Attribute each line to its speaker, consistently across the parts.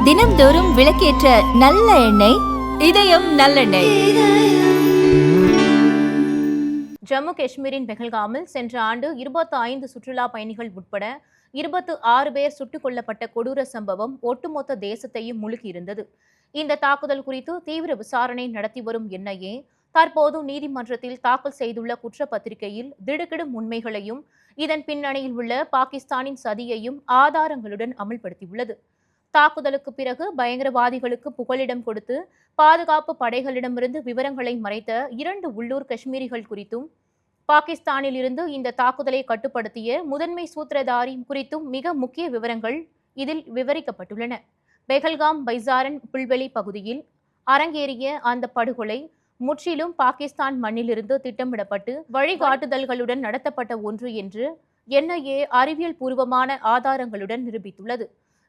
Speaker 1: தினம்தோறும் விளக்கேற்ற நல்ல எண்ணெய் இதயம் நல்லெண்ணெய்.
Speaker 2: ஜம்மு காஷ்மீரின் பெஹல்காமில் சென்ற ஆண்டு 25 சுற்றுலா பயணிகள் உட்பட 26 பேர் சுட்டுக் கொல்லப்பட்ட கொடூர சம்பவம் ஒட்டுமொத்த தேசத்தையும் முழுகியிருந்தது. இந்த தாக்குதல் குறித்து தீவிர விசாரணை நடத்தி வரும் என்ஐஏ தற்போது நீதிமன்றத்தில் தாக்கல் செய்துள்ள குற்றப்பத்திரிகையில் திடுக்கிடும் உண்மைகளையும் இதன் பின்னணியில் உள்ள பாகிஸ்தானின் சதியையும் ஆதாரங்களுடன் அமல்படுத்தியுள்ளது. தாக்குதலுக்கு பிறகு பயங்கரவாதிகளுக்கு புகலிடம் கொடுத்து பாதுகாப்பு படைகளிடமிருந்து விவரங்களை மறைத்த 2 உள்ளூர் காஷ்மீரிகள் குறித்தும் பாகிஸ்தானில் இருந்து இந்த தாக்குதலை கட்டுப்படுத்திய முதன்மை சூத்திரதாரி குறித்தும் மிக முக்கிய விவரங்கள் இதில் விவரிக்கப்பட்டுள்ளன. பெஹல்காம் பைசாரன் புல்வெளி பகுதியில் அரங்கேறிய அந்த படுகொலை முற்றிலும் பாகிஸ்தான் மண்ணிலிருந்து திட்டமிடப்பட்டு வழிகாட்டுதல்களுடன் நடத்தப்பட்ட ஒன்று என்று என்ஐஏ அறிவியல் பூர்வமான ஆதாரங்களுடன் நிரூபித்துள்ளது.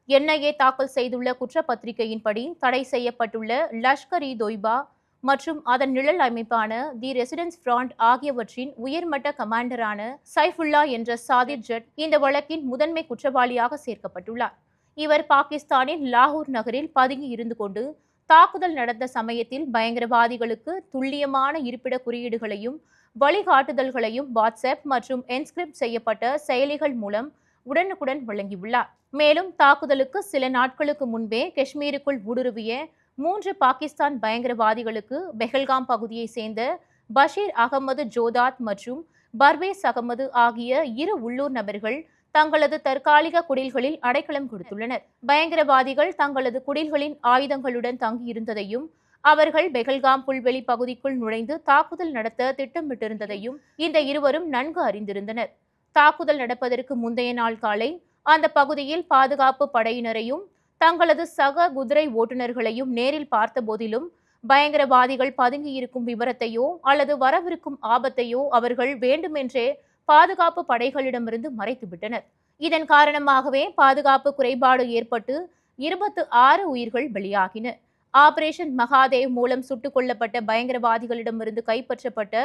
Speaker 2: என்ஐஏ தாக்கல் செய்துள்ள குற்றப்பத்திரிகையின்படி தடை செய்யப்பட்டுள்ள லஷ்கர்-இ-தொய்பா மற்றும் அதன் நிழல் அமைப்பான தி ரெசிடென்ஸ் ஃப்ரண்ட் ஆகியவற்றின் உயர்மட்ட கமாண்டரான சைஃபுல்லா என்ற சாதிர் ஜட் இந்த வழக்கின் முதன்மை குற்றவாளியாக சேர்க்கப்பட்டுள்ளார். இவர் பாகிஸ்தானின் லாகூர் நகரில் பதுங்கி இருந்து கொண்டு தாக்குதல் நடந்த சமயத்தில் பயங்கரவாதிகளுக்கு துல்லியமான இருப்பிட குறியீடுகளையும் வழிகாட்டுதல்களையும் வாட்ஸ்அப் மற்றும் என்கிரிப்ட் செய்யப்பட்ட செயலிகள் மூலம் உடனுக்குடன் வழங்கியுள்ளார். மேலும் தாக்குதலுக்கு சில நாட்களுக்கு முன்பே காஷ்மீருக்குள் ஊடுருவிய 3 பாகிஸ்தான் பயங்கரவாதிகளுக்கு பெஹல்காம் பகுதியை சேர்ந்த பஷீர் அகமது ஜோதாத் மற்றும் பர்வேஸ் அகமது ஆகிய 2 உள்ளூர் நபர்கள் தங்களது தற்காலிக குடில்களில் அடைக்கலம் கொடுத்துள்ளனர். பயங்கரவாதிகள் தங்களது குடில்களின் ஆயுதங்களுடன் தங்கியிருந்ததையும் அவர்கள் பெஹல்காம் புல்வெளி பகுதிக்குள் நுழைந்து தாக்குதல் நடத்த திட்டமிட்டிருந்ததையும் இந்த இருவரும் நன்கு அறிந்திருந்தனர். தாக்குதல் நடப்பதற்கு முந்தைய நாள் காலை அந்த பகுதியில் பாதுகாப்பு படையினரையும் தங்களது சக குதிரை ஓட்டுநர்களையும் நேரில் பார்த்த போதிலும் பயங்கரவாதிகள் பதுங்கியிருக்கும் விவரத்தையோ அல்லது வரவிருக்கும் ஆபத்தையோ அவர்கள் வேண்டுமென்றே பாதுகாப்பு படைகளிடமிருந்து மறைத்துவிட்டனர். இதன் காரணமாகவே பாதுகாப்பு குறைபாடு ஏற்பட்டு 26 உயிர்கள் பலியாகின. ஆபரேஷன் மகாதேவ் மூலம் சுட்டுக் கொல்லப்பட்ட பயங்கரவாதிகளிடமிருந்து கைப்பற்றப்பட்ட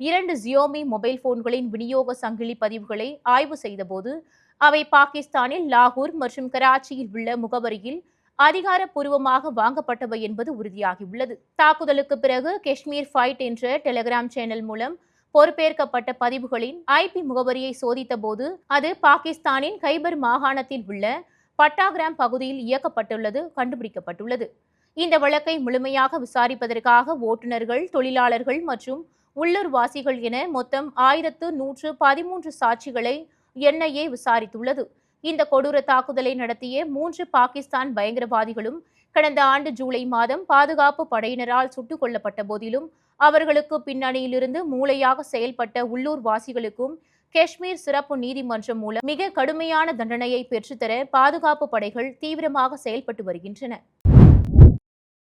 Speaker 2: 2 ஜியோமி மொபைல் போன்களின் விநியோக சங்கிலி பதிவுகளை ஆய்வு செய்தபோது அவை பாகிஸ்தானில் லாகூர் மற்றும் கராச்சியில் உள்ள முகவரியில் அதிகாரப்பூர்வமாக வாங்கப்பட்டவை என்பது உறுதியாகியுள்ளது. தாக்குதலுக்கு பிறகு காஷ்மீர் ஃபைட் என்ற டெலிகிராம் சேனல் மூலம் பொறுப்பேற்கப்பட்ட பதிவுகளின் ஐபி முகவரியை சோதித்த போது அது பாகிஸ்தானின் கைபர் மாகாணத்தில் உள்ள பட்டாகிராம் பகுதியில் இயக்கப்பட்டுள்ளது கண்டுபிடிக்கப்பட்டுள்ளது. இந்த வழக்கை முழுமையாக விசாரிப்பதற்காக ஓட்டுநர்கள், தொழிலாளர்கள் மற்றும் உள்ளூர்வாசிகள் என மொத்தம் 1113 சாட்சிகளை என்ஐஏ விசாரித்துள்ளது. இந்த கொடூர தாக்குதலை நடத்திய 3 பாகிஸ்தான் பயங்கரவாதிகளும் கடந்த ஆண்டு ஜூலை மாதம் பாதுகாப்பு படையினரால் சுட்டுக் கொல்லப்பட்ட போதிலும் அவர்களுக்கு பின்னணியிலிருந்து மூளையாக செயல்பட்ட உள்ளூர்வாசிகளுக்கும் காஷ்மீர் சிறப்பு நீதிமன்றம் மூலம் மிக கடுமையான தண்டனையை பெற்றுத்தர பாதுகாப்பு படைகள் தீவிரமாக செயல்பட்டு வருகின்றன.